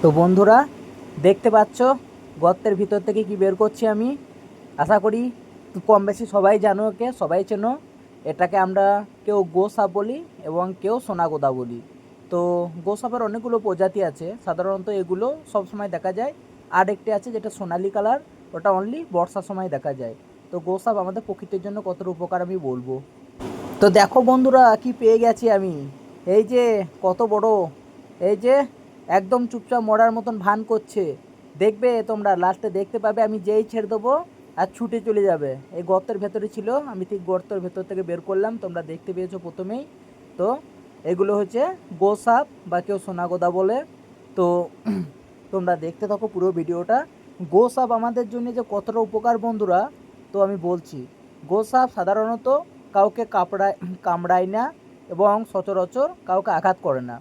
তো বন্ধুরা, দেখতে পাচ্ছ গর্তের ভিতর থেকে কি বের করছি আমি। আশা করি কম বেশি সবাই জানো, ওকে সবাই চেনো। এটাকে আমরা কেউ গোসাপ বলি এবং কেউ সোনাগোদা বলি। তো গোসাপের অনেকগুলো প্রজাতি আছে, সাধারণত এগুলো সব সময় দেখা যায়। আর একটি আছে যেটা সোনালি কালার, ওটা অনলি বর্ষার সময় দেখা যায়। তো গোসাপ আমাদের প্রকৃতির জন্য কতটা উপকার আমি বলবো। তো দেখো বন্ধুরা, কি পেয়ে গেছি আমি। এই যে কত বড়, এই যে একদম চুপচাপ মরার মতন ভান করছে। দেখবে তোমরা লাস্টে দেখতে পাবে, আমি যেই ছেড়ে দেবো আর ছুটে চলে যাবে। এই গর্তের ভেতরে ছিল, আমি ঠিক গর্তের ভেতর থেকে বের করলাম, তোমরা দেখতে পেয়েছো প্রথমেই। তো এগুলো হচ্ছে গোসাপ বা কেউ সোনাগোদা বলে। তো তোমরা দেখতে থাকো পুরো ভিডিওটা। গোসাপ আমাদের জন্য যে কতটা উপকার বন্ধুরা, তো আমি বলছি। গোসাপ সাধারণত কাউকে কামড়ায় না এবং সচরাচর কাউকে আঘাত করে না।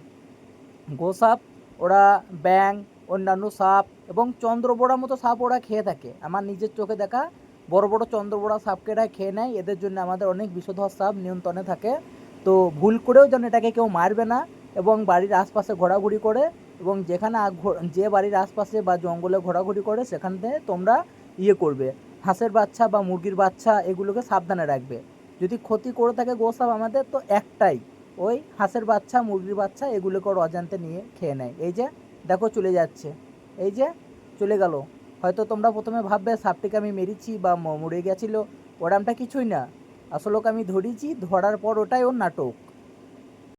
গোসাপ ওরা ব্যাঙ, অন্যান্য সাপ এবং চন্দ্রবোড়ার মতো সাপ ওরা খেয়ে থাকে। আমার নিজের চোখে দেখা বড় বড় চন্দ্রবোড়া সাপকে এরা খেয়ে নেয়। এদের জন্য আমাদের অনেক বিষধর সাপ নিয়ন্ত্রণে থাকে। তো ভুল করেও যেন এটাকে কেউ মারবে না এবং বাড়ির আশপাশে ঘোরাঘুরি করে, এবং যেখানে যে বাড়ির আশপাশে বা জঙ্গলে ঘোরাঘুরি করে সেখান থেকে তোমরা করবে, হাঁসের বাচ্চা বা মুরগির বাচ্চা এগুলোকে সাবধানে রাখবে। যদি ক্ষতি করে থাকে গোসাপ আমাদের, তো একটাই, ওই হাঁসের বাচ্চা মুরগির বাচ্চা এগুলোকে ওর অজান্তে নিয়ে খেয়ে নেয়। এই যে দেখো চলে যাচ্ছে, এই যে চলে গেল। হয়তো তোমরা প্রথমে ভাববে সাপটিকে আমি মেরেছি বা মরে গেছিলো, ওরামটা কিছুই না। আসলে ওকে আমি ধরেছি, ধরার পর ওটাই ওর নাটক।